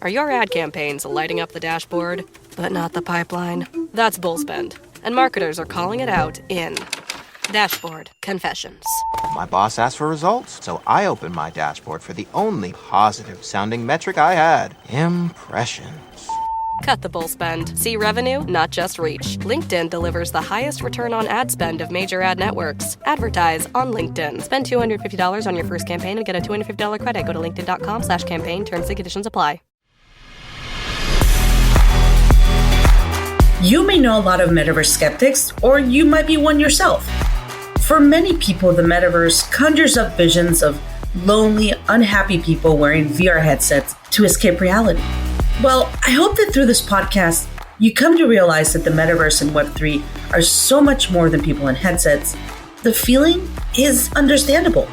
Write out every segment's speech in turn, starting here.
Are your ad campaigns lighting up the dashboard, but not the pipeline? That's bull spend, and marketers are calling it out in Dashboard Confessions. My boss asked for results, so I opened my dashboard for the only positive-sounding metric I had: impressions. Cut the bull spend. See revenue, not just reach. LinkedIn delivers the highest return on ad spend of major ad networks. Advertise on LinkedIn. Spend $250 on your first campaign and get a $250 credit. Go to linkedin.com/campaign. Terms and conditions apply. You may know a lot of Metaverse skeptics, or you might be one yourself. For many people, the Metaverse conjures up visions of lonely, unhappy people wearing VR headsets to escape reality. Well, I hope that through this podcast, you come to realize that the Metaverse and Web3 are so much more than people in headsets. The feeling is understandable.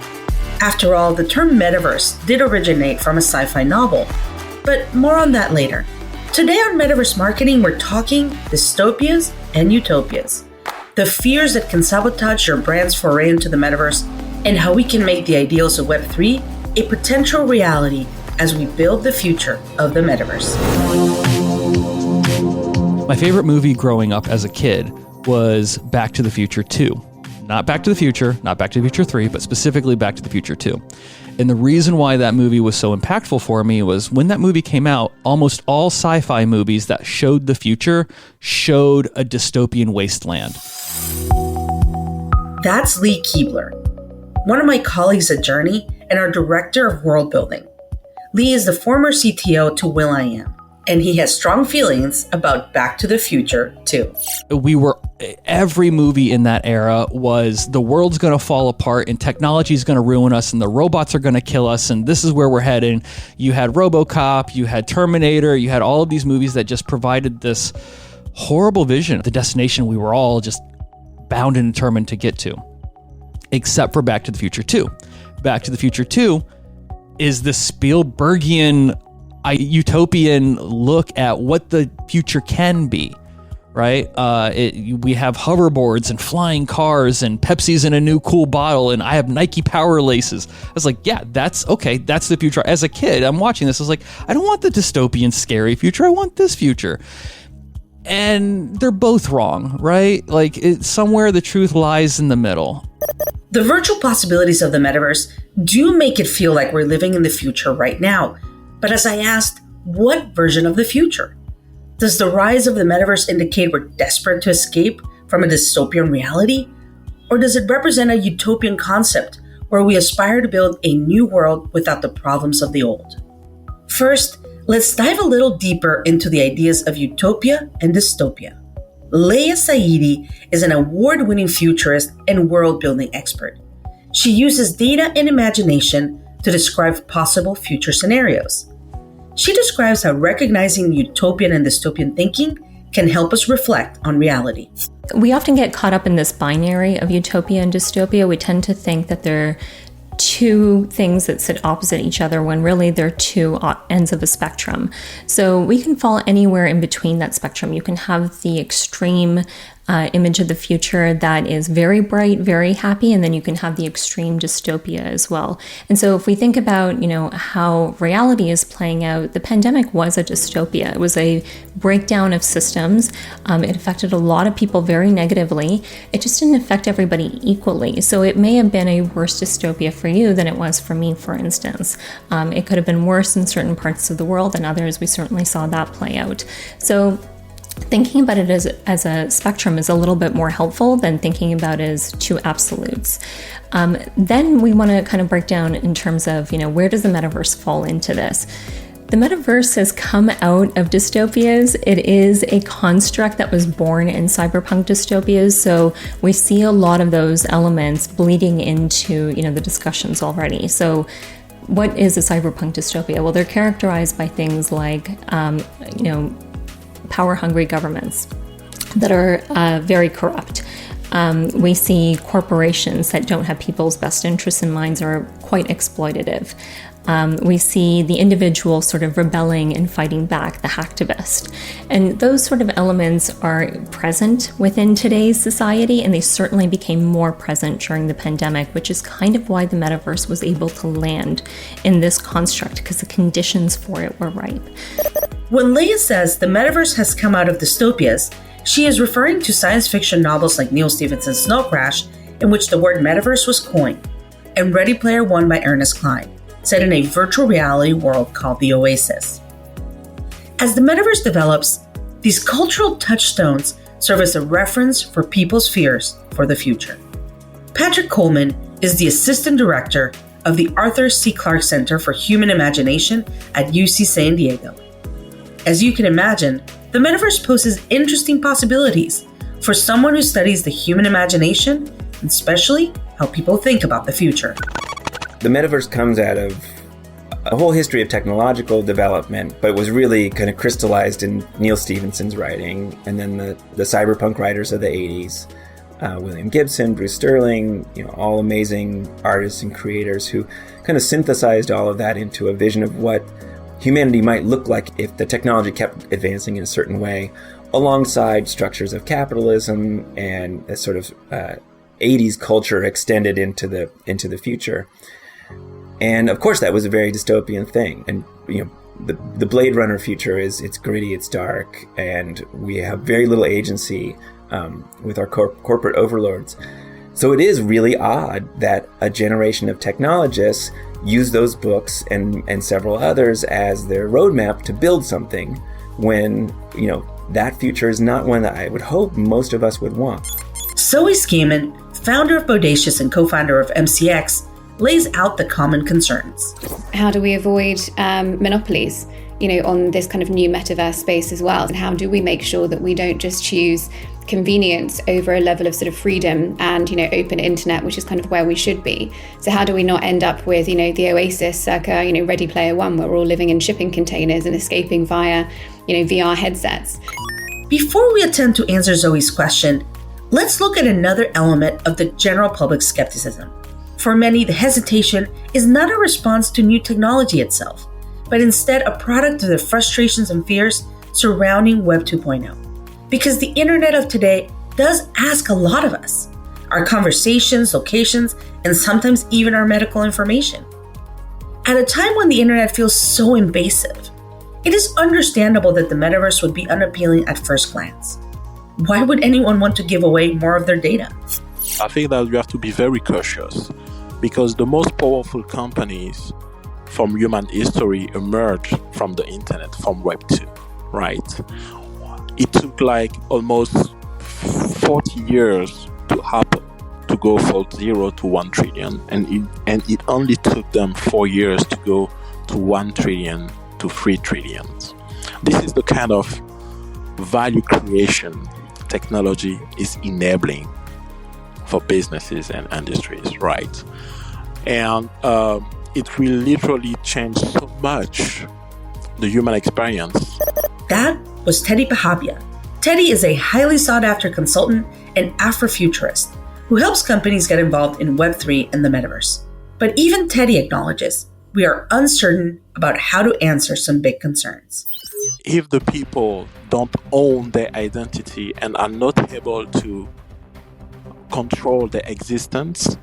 After all, the term Metaverse did originate from a sci-fi novel, but more on that later. Today on Metaverse Marketing, we're talking dystopias and utopias, the fears that can sabotage your brand's foray into the Metaverse, and how we can make the ideals of Web3 a potential reality as we build the future of the Metaverse. My favorite movie growing up as a kid was Back to the Future 2. Not Back to the Future, not Back to the Future 3, but specifically Back to the Future 2. And the reason why that movie was so impactful for me was when that movie came out, almost all sci-fi movies that showed the future showed a dystopian wasteland. That's Lee Keebler, one of my colleagues at Journey and our director of world building. Lee is the former CTO to will.i.am, and he has strong feelings about Back to the Future too. Every movie in that era was the world's going to fall apart and technology is going to ruin us and the robots are going to kill us and this is where we're heading. You had RoboCop, you had Terminator, you had all of these movies that just provided this horrible vision of the destination we were all just bound and determined to get to, except for Back to the Future 2. Back to the Future 2 is the Spielbergian utopian look at what the future can be, right? We have hoverboards and flying cars and Pepsi's in a new cool bottle and I have Nike Power Laces. I was like, yeah, that's okay. That's the future. As a kid, I'm watching this. I was like, I don't want the dystopian scary future. I want this future. And they're both wrong, right? Like somewhere the truth lies in the middle. The virtual possibilities of the Metaverse do make it feel like we're living in the future right now. But as I asked, what version of the future? Does the rise of the Metaverse indicate we're desperate to escape from a dystopian reality? Or does it represent a utopian concept where we aspire to build a new world without the problems of the old? First, let's dive a little deeper into the ideas of utopia and dystopia. Leia Saidi is an award-winning futurist and world-building expert. She uses data and imagination to describe possible future scenarios. She describes how recognizing utopian and dystopian thinking can help us reflect on reality. We often get caught up in this binary of utopia and dystopia. We tend to think that they're two things that sit opposite each other when really they're two ends of a spectrum. So we can fall anywhere in between that spectrum. You can have the extreme image of the future that is very bright, very happy, and then you can have the extreme dystopia as well. And so if we think about, how reality is playing out, the pandemic was a dystopia. It was a breakdown of systems. It affected a lot of people very negatively. It just didn't affect everybody equally. So it may have been a worse dystopia for you than it was for me, for instance. It could have been worse in certain parts of the world than others. We certainly saw that play out. So thinking about it as a spectrum is a little bit more helpful than thinking about it as two absolutes. Then we want to kind of break down in terms of, where does the metaverse fall into this? The metaverse has come out of dystopias. It is a construct that was born in cyberpunk dystopias. So we see a lot of those elements bleeding into, the discussions already. So what is a cyberpunk dystopia? Well, they're characterized by things like, power-hungry governments that are very corrupt. We see corporations that don't have people's best interests in mind, are quite exploitative. We see the individual sort of rebelling and fighting back, the hacktivist. And those sort of elements are present within today's society, and they certainly became more present during the pandemic, which is kind of why the metaverse was able to land in this construct, because the conditions for it were ripe. When Leia says the metaverse has come out of dystopias, she is referring to science fiction novels like Neil Stephenson's Snow Crash, in which the word metaverse was coined, and Ready Player One by Ernest Cline, set in a virtual reality world called the Oasis. As the metaverse develops, these cultural touchstones serve as a reference for people's fears for the future. Patrick Coleman is the assistant director of the Arthur C. Clarke Center for Human Imagination at UC San Diego. As you can imagine, the metaverse poses interesting possibilities for someone who studies the human imagination, and especially how people think about the future. The metaverse comes out of a whole history of technological development, but it was really kind of crystallized in Neil Stephenson's writing, and then the cyberpunk writers of the 80s, William Gibson, Bruce Sterling, all amazing artists and creators who kind of synthesized all of that into a vision of what humanity might look like if the technology kept advancing in a certain way, alongside structures of capitalism and a sort of 80s culture extended into the future. And of course, that was a very dystopian thing. And the Blade Runner future it's gritty, it's dark, and we have very little agency with our corporate overlords. So it is really odd that a generation of technologists use those books and several others as their roadmap to build something when, that future is not one that I would hope most of us would want. Zoe Skeeman, founder of Bodacious and co-founder of MCX, lays out the common concerns. How do we avoid monopolies, on this kind of new metaverse space as well? And how do we make sure that we don't just choose convenience over a level of sort of freedom and, open internet, which is kind of where we should be? So how do we not end up with, the Oasis circa, Ready Player One, where we're all living in shipping containers and escaping via, VR headsets? Before we attempt to answer Zoe's question, let's look at another element of the general public skepticism. For many, the hesitation is not a response to new technology itself, but instead a product of the frustrations and fears surrounding Web 2.0. Because the internet of today does ask a lot of us, our conversations, locations, and sometimes even our medical information. At a time when the internet feels so invasive, it is understandable that the metaverse would be unappealing at first glance. Why would anyone want to give away more of their data? I think that we have to be very cautious, because the most powerful companies from human history emerged from the internet, from Web 2, right? It took almost 40 years to happen, to go from 0 to 1 trillion, and it only took them 4 years to go to 1 trillion to 3 trillion. This is the kind of value creation technology is enabling for businesses and industries, right? And it will literally change so much the human experience. That was Teddy Pahabia. Teddy is a highly sought-after consultant and Afrofuturist who helps companies get involved in Web3 and the metaverse. But even Teddy acknowledges we are uncertain about how to answer some big concerns. If the people don't own their identity and are not able to control their existence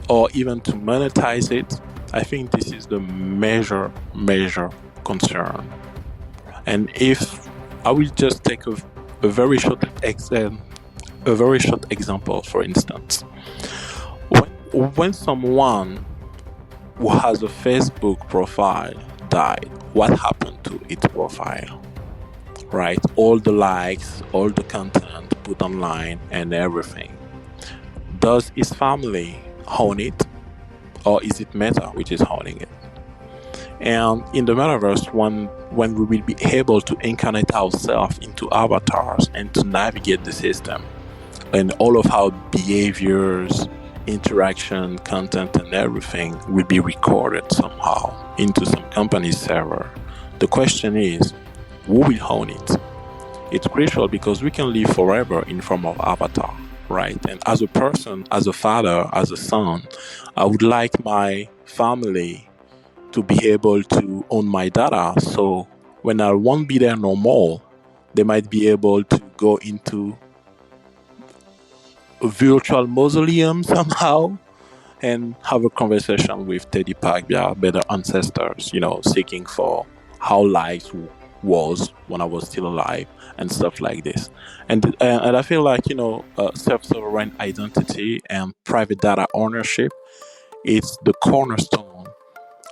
or even to monetize it, I think this is the major concern. And if I will just take a very short example, for instance, when someone who has a Facebook profile died, what happened to its profile? Right? All the likes, all the content put online and everything. Does his family own it? Or is it Meta which is owning it? And in the metaverse, when we will be able to incarnate ourselves into avatars and to navigate the system, and all of our behaviors, interaction, content, and everything will be recorded somehow into some company's server. The question is, who will own it? It's crucial because we can live forever in form of avatar, right? And as a person, as a father, as a son, I would like my family to be able to own my data. So when I won't be there no more, they might be able to go into a virtual mausoleum somehow and have a conversation with Teddy Park, their better ancestors, seeking for how life was when I was still alive and stuff like this. And I feel like, self-sovereign identity and private data ownership is the cornerstone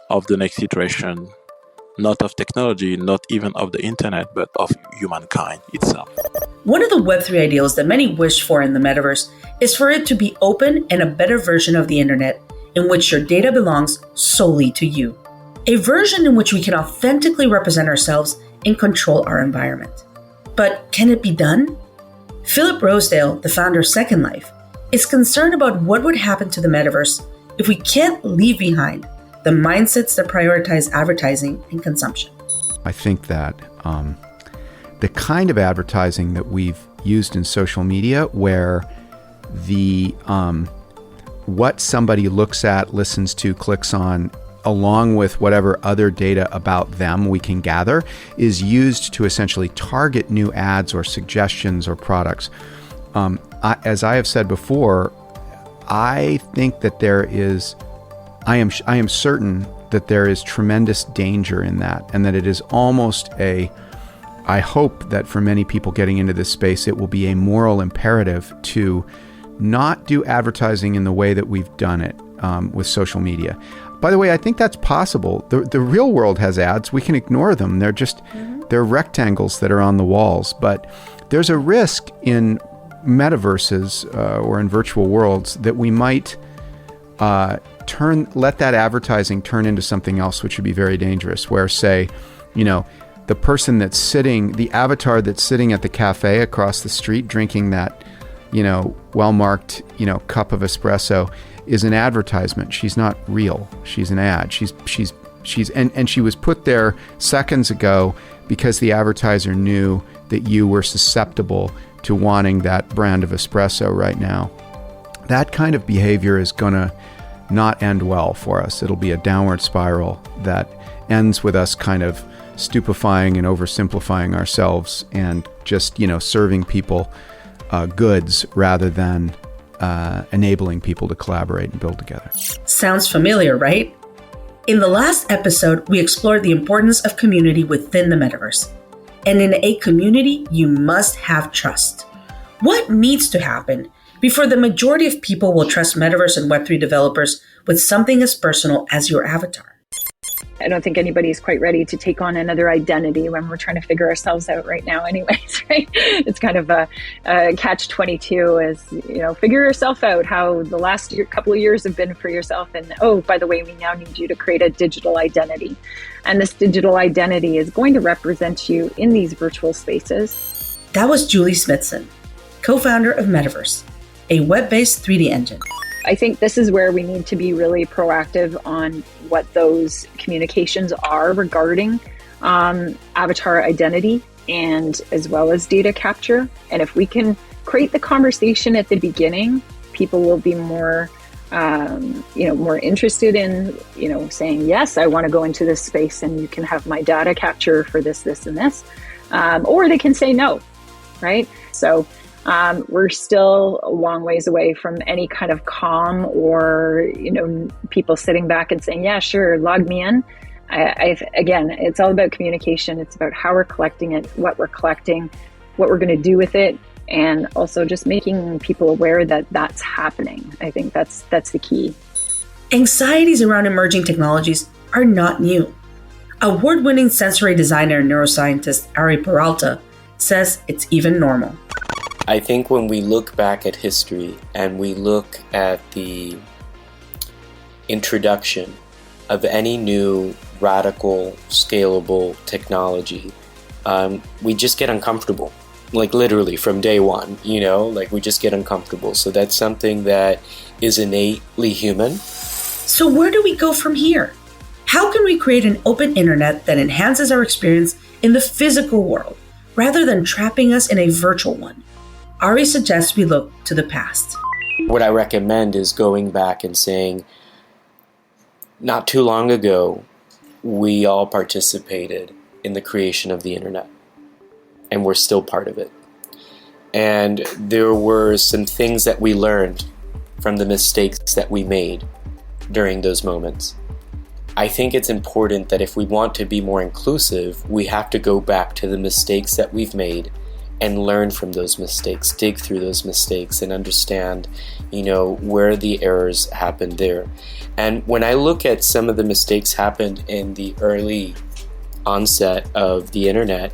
of the next iteration, not of technology, not even of the internet, but of humankind itself. One of the Web3 ideals that many wish for in the metaverse is for it to be open and a better version of the internet in which your data belongs solely to you. A version in which we can authentically represent ourselves and control our environment. But can it be done? Philip Rosedale, the founder of Second Life, is concerned about what would happen to the metaverse if we can't leave behind the mindsets that prioritize advertising and consumption. I think that the kind of advertising that we've used in social media, where the what somebody looks at, listens to, clicks on, along with whatever other data about them we can gather, is used to essentially target new ads or suggestions or products. As I have said before, I think that I am certain that there is tremendous danger in that, and that it is almost I hope that for many people getting into this space, it will be a moral imperative to not do advertising in the way that we've done it with social media. By the way, I think that's possible. The real world has ads. We can ignore them. They're rectangles that are on the walls. But there's a risk in metaverses or in virtual worlds that we might let that advertising turn into something else, which would be very dangerous, where, say, the person that's sitting, the avatar that's sitting at the cafe across the street drinking that, well-marked, cup of espresso is an advertisement. She's not real. She's an ad. And she was put there seconds ago because the advertiser knew that you were susceptible to wanting that brand of espresso right now. That kind of behavior is going to not end well for us. It'll be a downward spiral that ends with us kind of stupefying and oversimplifying ourselves and just, serving people goods rather than enabling people to collaborate and build together. Sounds familiar, right? In the last episode, we explored the importance of community within the metaverse. And in a community, you must have trust. What needs to happen before the majority of people will trust metaverse and Web3 developers with something as personal as your avatar? I don't think anybody's quite ready to take on another identity when we're trying to figure ourselves out right now anyways, right? It's kind of a catch-22 as, figure yourself out, how the last couple of years have been for yourself. And, oh, by the way, we now need you to create a digital identity. And this digital identity is going to represent you in these virtual spaces. That was Julie Smithson, co-founder of Metaverse, a web-based 3D engine. I think this is where we need to be really proactive on what those communications are regarding avatar identity and as well as data capture. And if we can create the conversation at the beginning, people will be more, more interested in, saying, yes, I want to go into this space and you can have my data capture for this, this, and this. Or they can say no, right? So we're still a long ways away from any kind of calm or, people sitting back and saying, yeah, sure, log me in. Again, it's all about communication. It's about how we're collecting it, what we're collecting, what we're going to do with it, and also just making people aware that that's happening. I think that's the key. Anxieties around emerging technologies are not new. Award-winning sensory designer and neuroscientist Ari Peralta says it's even normal. I think when we look back at history and we look at the introduction of any new radical, scalable technology, we just get uncomfortable. Like literally from day one, we just get uncomfortable. So that's something that is innately human. So where do we go from here? How can we create an open internet that enhances our experience in the physical world rather than trapping us in a virtual one? Ari suggests we look to the past. What I recommend is going back and saying, not too long ago, we all participated in the creation of the internet, and we're still part of it. And there were some things that we learned from the mistakes that we made during those moments. I think it's important that if we want to be more inclusive, we have to go back to the mistakes that we've made and learn from those mistakes, dig through those mistakes and understand, where the errors happened there. And when I look at some of the mistakes happened in the early onset of the internet,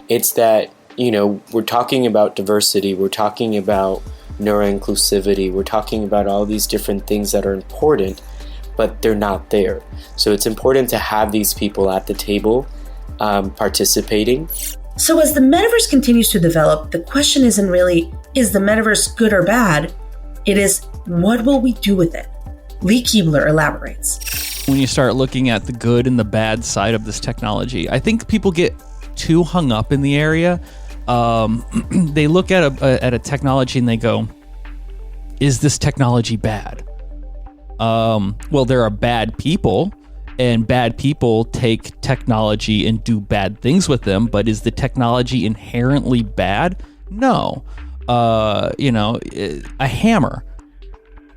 it's that, we're talking about diversity, we're talking about neuroinclusivity, we're talking about all these different things that are important, but they're not there. So it's important to have these people at the table participating. So as the metaverse continues to develop, the question isn't really, is the metaverse good or bad? It is, what will we do with it? Lee Keebler elaborates. When you start looking at the good and the bad side of this technology, I think people get too hung up in the area. They look at a technology and they go, is this technology bad? Well, there are bad people, and bad people take technology and do bad things with them, but is the technology inherently bad? No. A hammer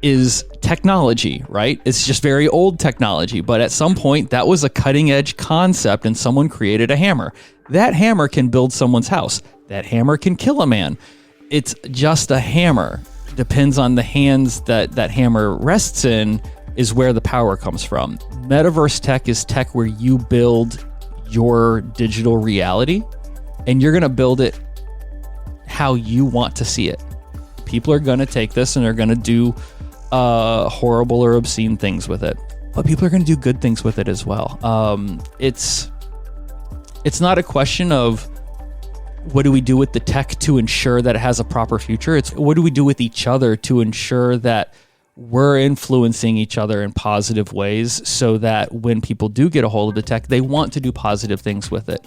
is technology, right? It's just very old technology, but at some point that was a cutting edge concept and someone created a hammer. That hammer can build someone's house. That hammer can kill a man. It's just a hammer. Depends on the hands that hammer rests in is where the power comes from. Metaverse tech is tech where you build your digital reality and you're going to build it how you want to see it. People are going to take this and they're going to do horrible or obscene things with it, but people are going to do good things with it as well. It's not a question of what do we do with the tech to ensure that it has a proper future. It's what do we do with each other to ensure that we're influencing each other in positive ways so that when people do get a hold of the tech, they want to do positive things with it.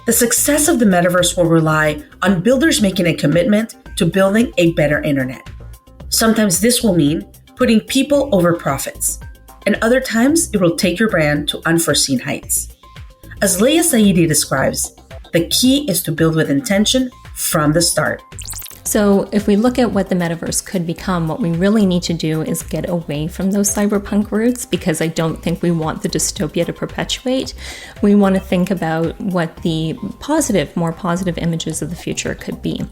The success of the metaverse will rely on builders making a commitment to building a better internet. Sometimes this will mean putting people over profits, and other times it will take your brand to unforeseen heights. As Leah Saidi describes, the key is to build with intention from the start. So if we look at what the metaverse could become, what we really need to do is get away from those cyberpunk roots, because I don't think we want the dystopia to perpetuate. We want to think about what the more positive images of the future could be.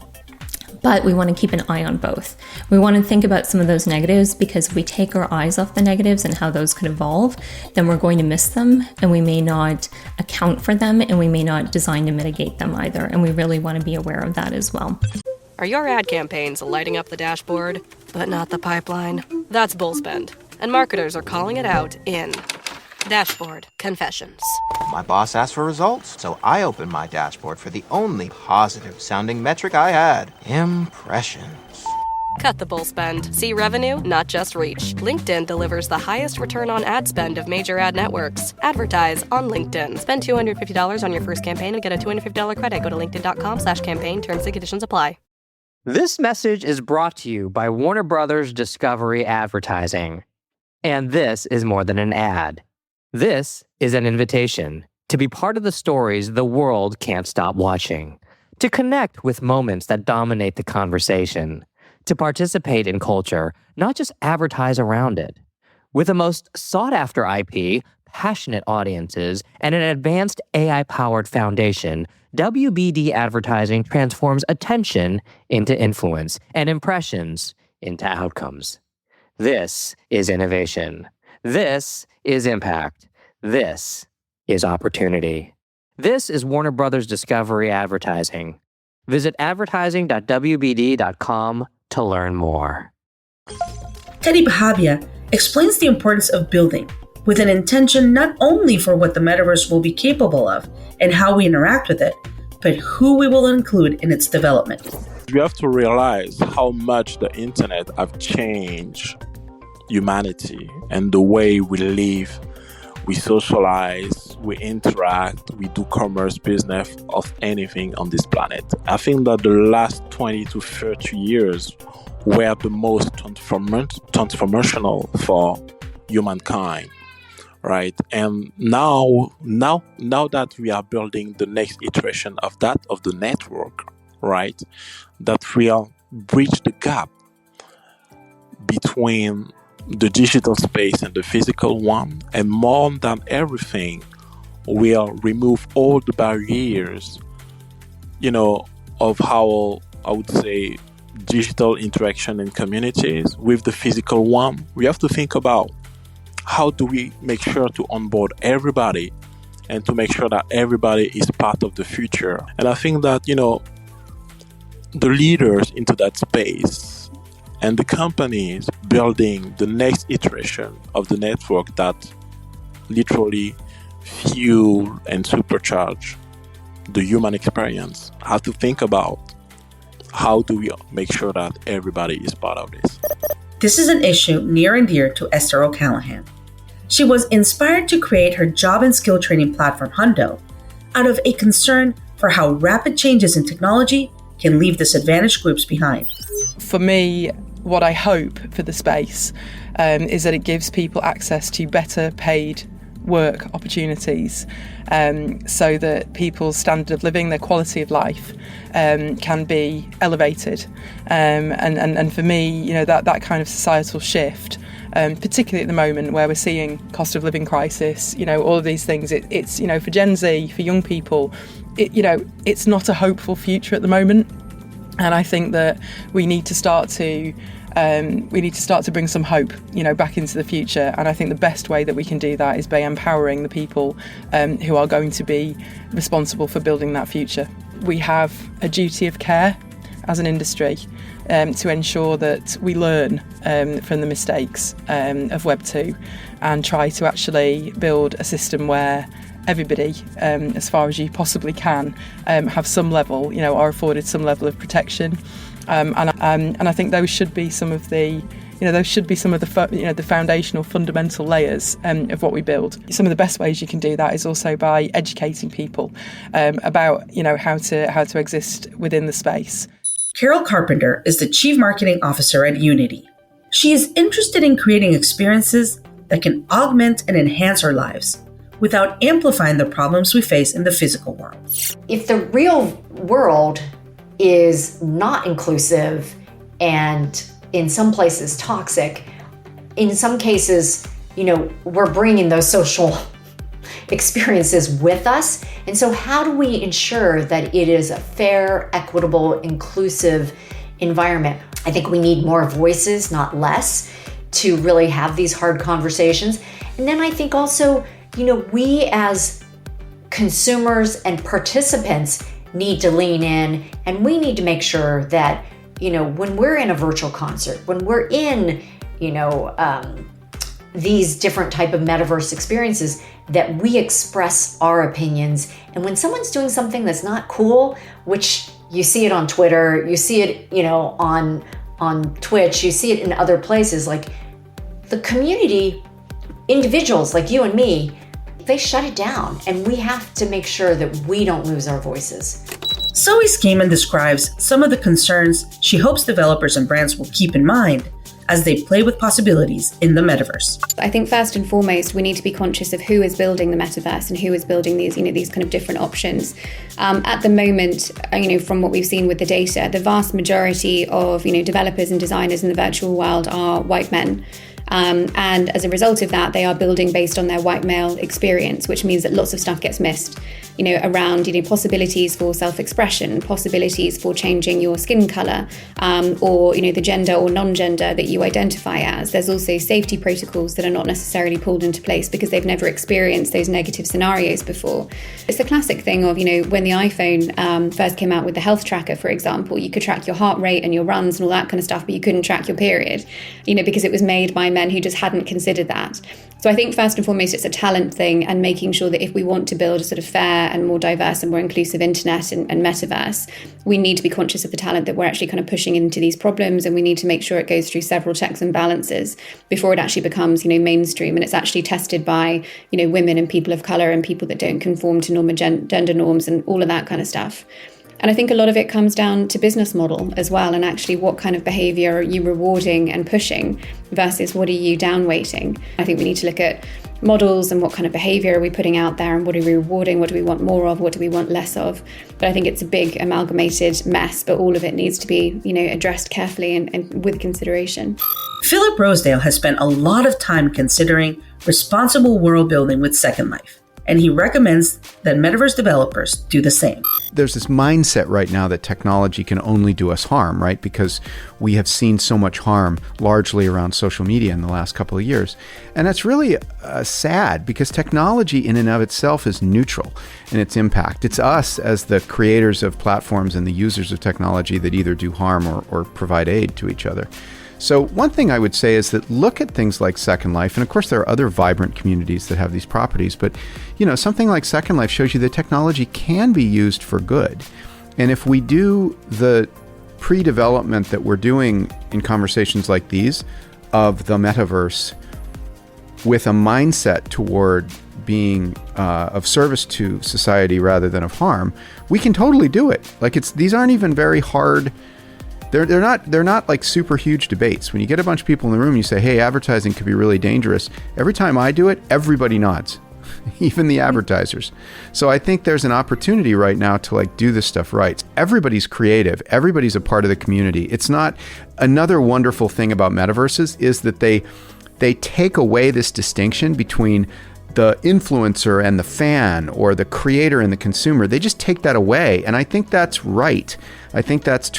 But we want to keep an eye on both. We want to think about some of those negatives, because if we take our eyes off the negatives and how those could evolve, then we're going to miss them, and we may not account for them, and we may not design to mitigate them either. And we really want to be aware of that as well. Are your ad campaigns lighting up the dashboard, but not the pipeline? That's bull spend, and marketers are calling it out in Dashboard Confessions. My boss asked for results, so I opened my dashboard for the only positive-sounding metric I had: impressions. Cut the bull spend. See revenue, not just reach. LinkedIn delivers the highest return on ad spend of major ad networks. Advertise on LinkedIn. Spend $250 on your first campaign and get a $250 credit. Go to linkedin.com/campaign. Terms and conditions apply. This message is brought to you by Warner Brothers Discovery Advertising. And this is more than an ad. This is an invitation to be part of the stories the world can't stop watching, to connect with moments that dominate the conversation, to participate in culture, not just advertise around it. With the most sought-after IP, passionate audiences, and an advanced AI-powered foundation, WBD Advertising transforms attention into influence and impressions into outcomes. This is innovation. This is impact. This is opportunity. This is Warner Brothers Discovery Advertising. Visit advertising.wbd.com to learn more. Teddy Bahabia explains the importance of building with an intention not only for what the metaverse will be capable of and how we interact with it, but who we will include in its development. We have to realize how much the internet have changed humanity and the way we live, we socialize, we interact, we do commerce, business, of anything on this planet. I think that the last 20 to 30 years were the most transformational for humankind. right? And now that we are building the next iteration of the network, right, that will bridge the gap between the digital space and the physical one, and more than everything, will remove all the barriers, of how I would say digital interaction in communities with the physical one. We have to think about how do we make sure to onboard everybody and to make sure that everybody is part of the future. And I think that, the leaders into that space and the companies building the next iteration of the network that literally fuel and supercharge the human experience have to think about how do we make sure that everybody is part of this. This is an issue near and dear to Esther O'Callahan. She was inspired to create her job and skill training platform, Hundo, out of a concern for how rapid changes in technology can leave disadvantaged groups behind. For me, what I hope for the space is that it gives people access to better paid work opportunities, so that people's standard of living, their quality of life, can be elevated. And for me, that kind of societal shift, particularly at the moment where we're seeing cost of living crisis, all of these things, it's for Gen Z, for young people, it's not a hopeful future at the moment. And I think that we need to start to bring some hope, back into the future. And I think the best way that we can do that is by empowering the people who are going to be responsible for building that future. We have a duty of care as an industry to ensure that we learn from the mistakes of Web 2 and try to actually build a system where everybody, as far as you possibly can, have some level, are afforded some level of protection. And I think those should be some of the, the foundational fundamental layers of what we build. Some of the best ways you can do that is also by educating people about, how to exist within the space. Carol Carpenter is the Chief Marketing Officer at Unity. She is interested in creating experiences that can augment and enhance our lives without amplifying the problems we face in the physical world. If the real world is not inclusive and in some places toxic, in some cases, we're bringing those social experiences with us. And so how do we ensure that it is a fair, equitable, inclusive environment? I think we need more voices, not less, to really have these hard conversations. And then I think also, we as consumers and participants need to lean in, and we need to make sure that, when we're in a virtual concert, when we're in, these different type of metaverse experiences, that we express our opinions. And when someone's doing something that's not cool, which you see it on Twitter, you see it, on Twitch, you see it in other places, like the community, individuals like you and me, they shut it down, and we have to make sure that we don't lose our voices. Zoe Skaman describes some of the concerns she hopes developers and brands will keep in mind as they play with possibilities in the metaverse. I think first and foremost, we need to be conscious of who is building the metaverse and who is building these, these kind of different options. At the moment, from what we've seen with the data, the vast majority of, developers and designers in the virtual world are white men. And as a result of that, they are building based on their white male experience, which means that lots of stuff gets missed, around, possibilities for self-expression, possibilities for changing your skin color, or, the gender or non-gender that you identify as. There's also safety protocols that are not necessarily pulled into place because they've never experienced those negative scenarios before. It's the classic thing of, when the iPhone first came out with the health tracker, for example, you could track your heart rate and your runs and all that kind of stuff, but you couldn't track your period, because it was made by men who just hadn't considered that. So I think first and foremost, it's a talent thing, and making sure that if we want to build a sort of fair and more diverse and more inclusive internet and metaverse, we need to be conscious of the talent that we're actually kind of pushing into these problems, and we need to make sure it goes through several checks and balances before it actually becomes, mainstream, and it's actually tested by, women and people of color and people that don't conform to normal gender norms and all of that kind of stuff. And I think a lot of it comes down to business model as well, and actually what kind of behavior are you rewarding and pushing versus what are you downweighting. I think we need to look at models and what kind of behavior are we putting out there and what are we rewarding, what do we want more of, what do we want less of. But I think it's a big amalgamated mess, but all of it needs to be, addressed carefully and with consideration. Philip Rosedale has spent a lot of time considering responsible world building with Second Life, and he recommends that metaverse developers do the same. There's this mindset right now that technology can only do us harm, right? Because we have seen so much harm largely around social media in the last couple of years. And that's really sad, because technology in and of itself is neutral in its impact. It's us as the creators of platforms and the users of technology that either do harm or provide aid to each other. So one thing I would say is that look at things like Second Life, and of course there are other vibrant communities that have these properties, but something like Second Life shows you that technology can be used for good. And if we do the pre-development that we're doing in conversations like these of the metaverse with a mindset toward being of service to society rather than of harm, we can totally do it. These aren't even very hard. They're not like super huge debates. When you get a bunch of people in the room, you say, hey, advertising could be really dangerous. Every time I do it, everybody nods, even the advertisers. So I think there's an opportunity right now to do this stuff right. Everybody's creative. Everybody's a part of the community. It's not, another wonderful thing about metaverses is that they take away this distinction between the influencer and the fan, or the creator and the consumer. They just take that away, and I think that's right. I think that's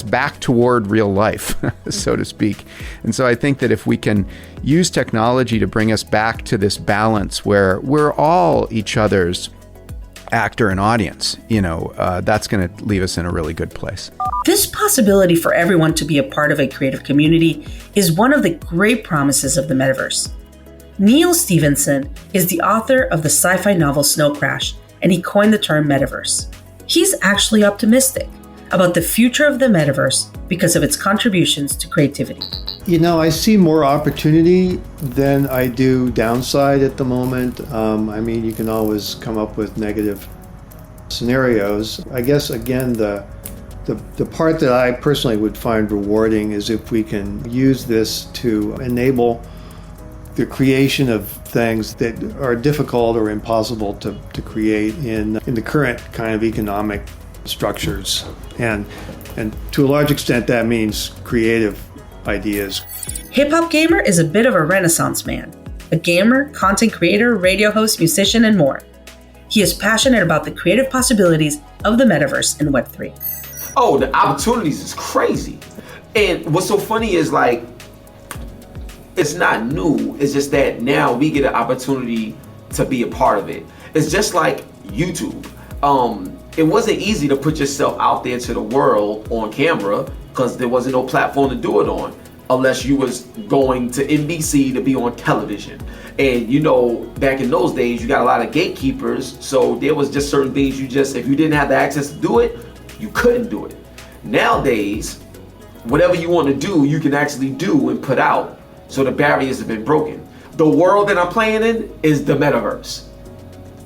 back toward real life, so to speak. And so I think that if we can use technology to bring us back to this balance where we're all each other's actor and audience, that's going to leave us in a really good place. This possibility for everyone to be a part of a creative community is one of the great promises of the metaverse. Neal Stephenson is the author of the sci-fi novel Snow Crash, and he coined the term metaverse. He's actually optimistic about the future of the metaverse because of its contributions to creativity. I see more opportunity than I do downside at the moment. You can always come up with negative scenarios. I guess, again, the part that I personally would find rewarding is if we can use this to enable the creation of things that are difficult or impossible to create in the current kind of economic structures. And to a large extent, that means creative ideas. Hip Hop Gamer is a bit of a renaissance man, a gamer, content creator, radio host, musician, and more. He is passionate about the creative possibilities of the metaverse and Web3. Oh, the opportunities is crazy. And what's so funny is it's not new. It's just that now we get an opportunity to be a part of it. It's just like YouTube. It wasn't easy to put yourself out there to the world on camera because there wasn't no platform to do it on unless you was going to NBC to be on television. And back in those days, you got a lot of gatekeepers. So there was just certain things if you didn't have the access to do it, you couldn't do it. Nowadays, whatever you want to do, you can actually do and put out. So the barriers have been broken. The world that I'm playing in is the metaverse.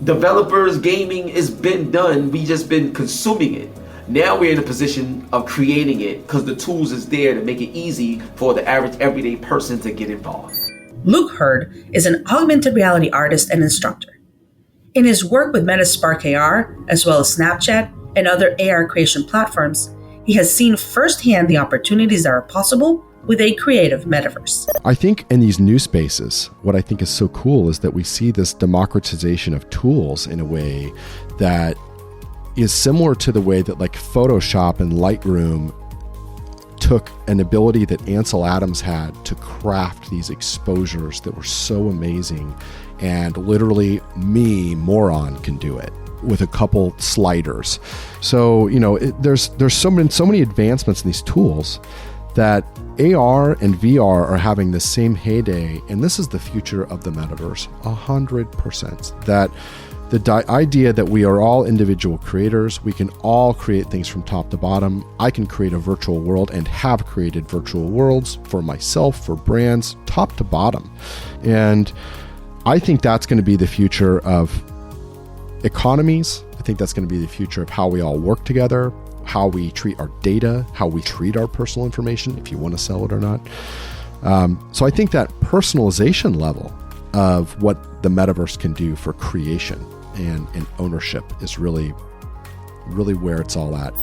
Developers, gaming has been done. We just been consuming it. Now we're in a position of creating it because the tools is there to make it easy for the average everyday person to get involved. Luke Hurd is an augmented reality artist and instructor. In his work with Meta's Spark AR, as well as Snapchat and other AR creation platforms, he has seen firsthand the opportunities that are possible with a creative metaverse. I think in these new spaces, what I think is so cool is that we see this democratization of tools in a way that is similar to the way that Photoshop and Lightroom took an ability that Ansel Adams had to craft these exposures that were so amazing, and literally me, moron, can do it with a couple sliders. So there's so many advancements in these tools that AR and VR are having the same heyday, and this is the future of the metaverse, 100%. That the idea that we are all individual creators, we can all create things from top to bottom. I can create a virtual world and have created virtual worlds for myself, for brands, top to bottom. And I think that's going to be the future of economies. I think that's going to be the future of how we all work together, how we treat our data, how we treat our personal information, if you want to sell it or not. So I think that personalization level of what the metaverse can do for creation and ownership is really where it's all at.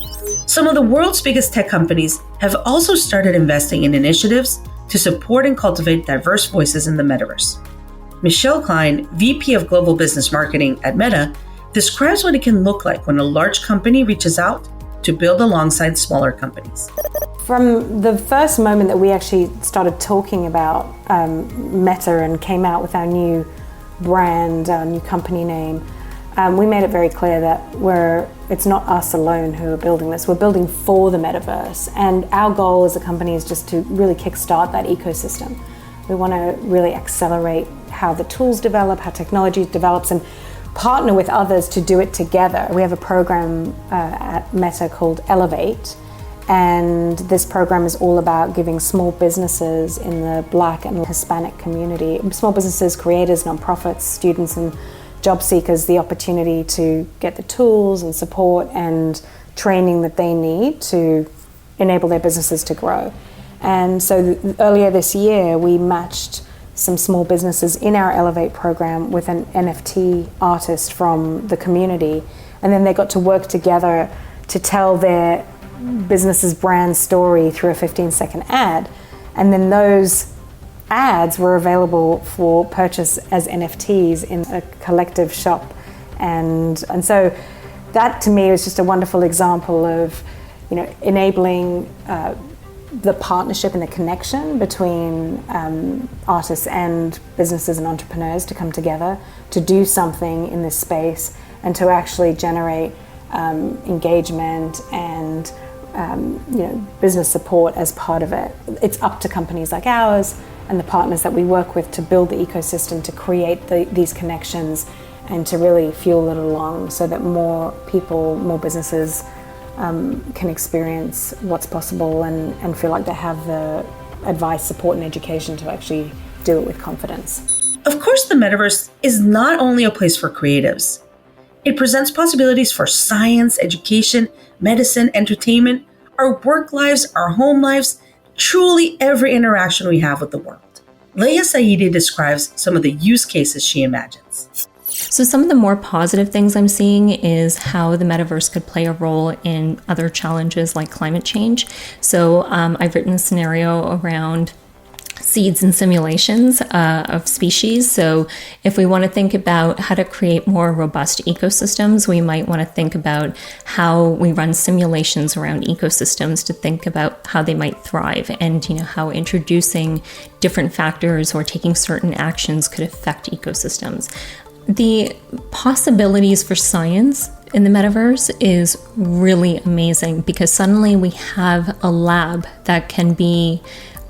Some of the world's biggest tech companies have also started investing in initiatives to support and cultivate diverse voices in the metaverse. Michelle Klein, VP of Global Business Marketing at Meta, describes what it can look like when a large company reaches out to build alongside smaller companies. From the first moment that we actually started talking about Meta and came out with our new brand, our new company name, we made it very clear that it's not us alone who are building this. We're building for the metaverse. And our goal as a company is just to really kickstart that ecosystem. We want to really accelerate how the tools develop, how technology develops, and partner with others to do it together. We have a program at Meta called Elevate, and this program is all about giving small businesses in the Black and Hispanic community, small businesses, creators, nonprofits, students, and job seekers the opportunity to get the tools and support and training that they need to enable their businesses to grow. And so earlier this year, we matched some small businesses in our Elevate program with an NFT artist from the community. And then they got to work together to tell their business's brand story through a 15-second ad. And then those ads were available for purchase as NFTs in a collective shop. And so that to me was just a wonderful example of, enabling the partnership and the connection between artists and businesses and entrepreneurs to come together to do something in this space and to actually generate engagement and business support as part of it. It's up to companies like ours and the partners that we work with to build the ecosystem, to create these connections and to really fuel it along so that more people, more businesses can experience what's possible and feel like they have the advice, support, and education to actually do it with confidence. Of course, the metaverse is not only a place for creatives. It presents possibilities for science, education, medicine, entertainment, our work lives, our home lives, truly every interaction we have with the world. Leia Saidi describes some of the use cases she imagines. So some of the more positive things I'm seeing is how the metaverse could play a role in other challenges like climate change. So I've written a scenario around seeds and simulations of species. So if we want to think about how to create more robust ecosystems, we might want to think about how we run simulations around ecosystems to think about how they might thrive and how introducing different factors or taking certain actions could affect ecosystems. The possibilities for science in the metaverse is really amazing because suddenly we have a lab that can be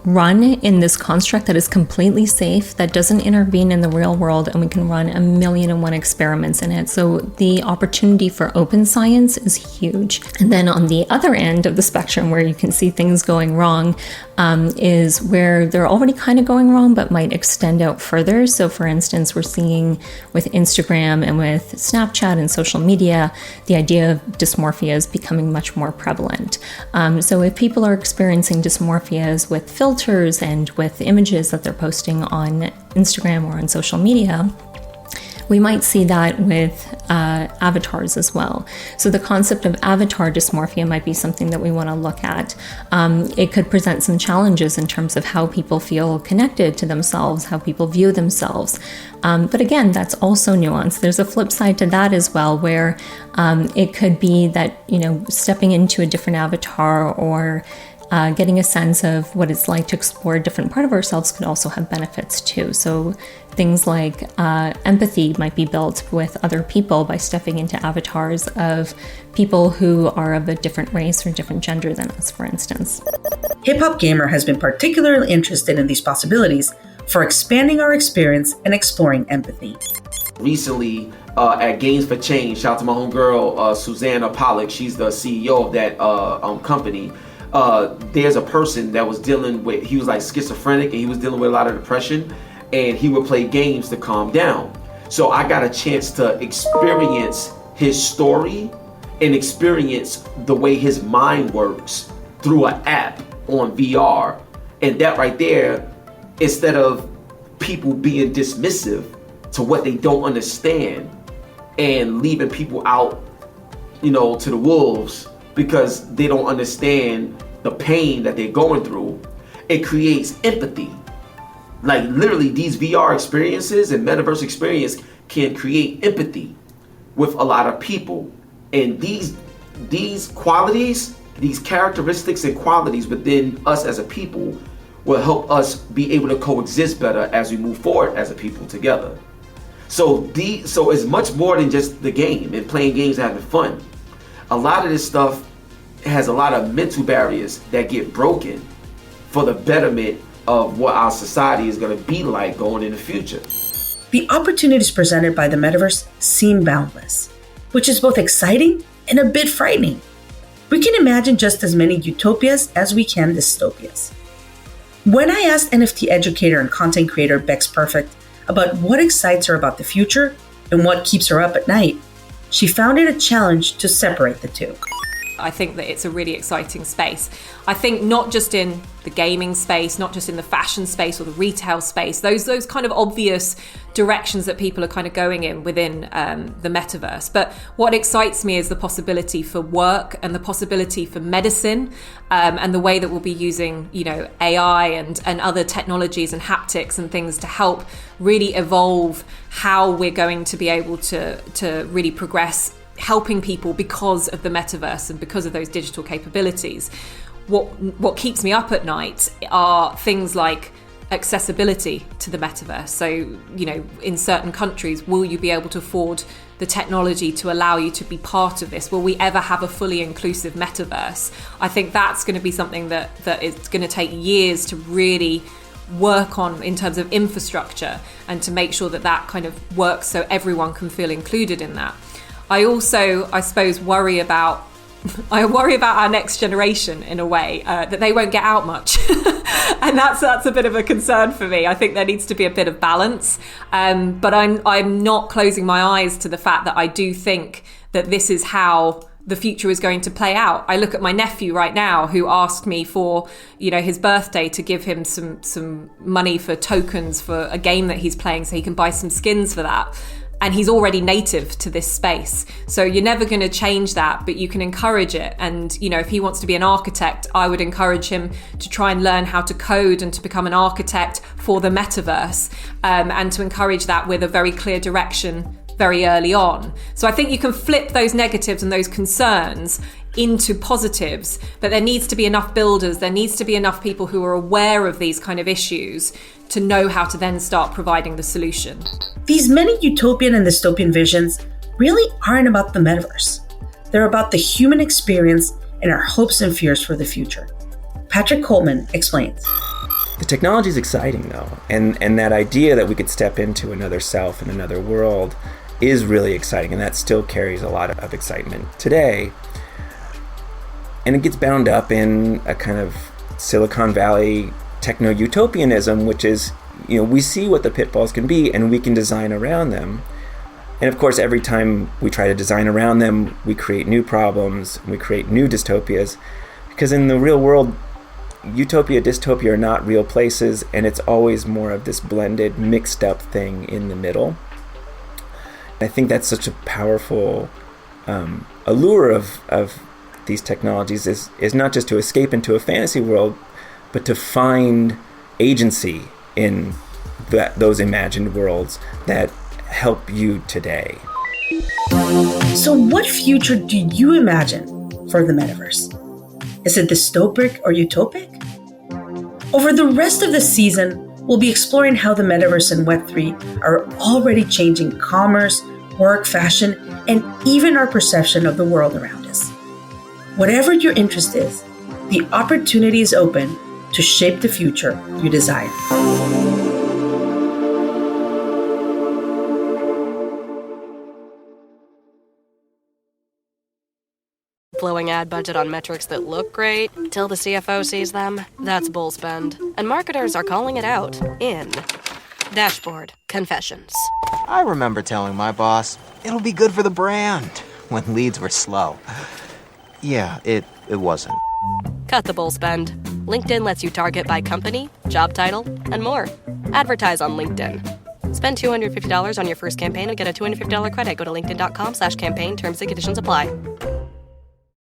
run in this construct that is completely safe, that doesn't intervene in the real world, and we can run 1,000,001 experiments in it. So the opportunity for open science is huge. And then on the other end of the spectrum where you can see things going wrong is where they're already kind of going wrong but might extend out further. So for instance, we're seeing with Instagram and with Snapchat and social media, the idea of dysmorphia is becoming much more prevalent. So if people are experiencing dysmorphias with filters and with images that they're posting on Instagram or on social media, we might see that with avatars as well. So the concept of avatar dysmorphia might be something that we want to look at. It could present some challenges in terms of how people feel connected to themselves, how people view themselves. But again, that's also nuanced. There's a flip side to that as well, where it could be that, stepping into a different avatar or getting a sense of what it's like to explore a different part of ourselves could also have benefits too. So things like empathy might be built with other people by stepping into avatars of people who are of a different race or different gender than us, for instance. Hip Hop Gamer has been particularly interested in these possibilities for expanding our experience and exploring empathy. Recently, at Games for Change, shout out to my homegirl, Susanna Pollock, she's the CEO of that company. There's a person that was dealing with, he was like schizophrenic and he was dealing with a lot of depression, and he would play games to calm down. So I got a chance to experience his story and experience the way his mind works through an app on VR. And that right there, instead of people being dismissive to what they don't understand and leaving people out, to the wolves because they don't understand the pain that they're going through. It creates empathy. Like literally these VR experiences and metaverse experience can create empathy with a lot of people. And these qualities, these characteristics and qualities within us as a people will help us be able to coexist better as we move forward as a people together. So it's much more than just the game and playing games and having fun. A lot of this stuff has a lot of mental barriers that get broken for the betterment of what our society is going to be like going in the future. The opportunities presented by the metaverse seem boundless, which is both exciting and a bit frightening. We can imagine just as many utopias as we can dystopias. When I asked NFT educator and content creator Bex Perfect about what excites her about the future and what keeps her up at night, she found it a challenge to separate the two. I think that it's a really exciting space. I think not just in the gaming space, not just in the fashion space or the retail space, those kind of obvious directions that people are kind of going in within the metaverse. But what excites me is the possibility for work and the possibility for medicine, and the way that we'll be using, AI and other technologies and haptics and things to help really evolve how we're going to be able to really progress helping people because of the metaverse and because of those digital capabilities. What keeps me up at night are things like accessibility to the metaverse. So, in certain countries, will you be able to afford the technology to allow you to be part of this? Will we ever have a fully inclusive metaverse? I think that's going to be something that is going to take years to really work on in terms of infrastructure and to make sure that kind of works so everyone can feel included in that. I also, I suppose, worry about our next generation in a way, that they won't get out much. And that's a bit of a concern for me. I think there needs to be a bit of balance. But I'm not closing my eyes to the fact that I do think that this is how the future is going to play out. I look at my nephew right now who asked me for, his birthday to give him some money for tokens for a game that he's playing so he can buy some skins for that. And he's already native to this space. So you're never going to change that, but you can encourage it. And, if he wants to be an architect, I would encourage him to try and learn how to code and to become an architect for the metaverse, and to encourage that with a very clear direction very early on. So I think you can flip those negatives and those concerns into positives, but there needs to be enough builders, there needs to be enough people who are aware of these kind of issues to know how to then start providing the solution. These many utopian and dystopian visions really aren't about the metaverse. They're about the human experience and our hopes and fears for the future. Patrick Coleman explains. The technology is exciting though, and that idea that we could step into another self and another world is really exciting, and that still carries a lot of excitement today. And it gets bound up in a kind of Silicon Valley techno-utopianism, which is, we see what the pitfalls can be and we can design around them. And of course, every time we try to design around them, we create new problems, we create new dystopias, because in the real world, utopia, dystopia are not real places, and it's always more of this blended, mixed up thing in the middle. I think that's such a powerful allure of these technologies is not just to escape into a fantasy world, but to find agency in those imagined worlds that help you today. So what future do you imagine for the metaverse? Is it dystopic or utopic? Over the rest of the season, we'll be exploring how the metaverse and Web3 are already changing commerce, work, fashion, and even our perception of the world around us. Whatever your interest is, the opportunity is open to shape the future you desire. Blowing ad budget on metrics that look great till the CFO sees them, that's bull spend. And marketers are calling it out in Dashboard Confessions. I remember telling my boss, it'll be good for the brand, when leads were slow. Yeah, it wasn't. Cut the bull spend. LinkedIn lets you target by company, job title, and more. Advertise on LinkedIn. Spend $250 on your first campaign and get a $250 credit. Go to linkedin.com/campaign. Terms and conditions apply.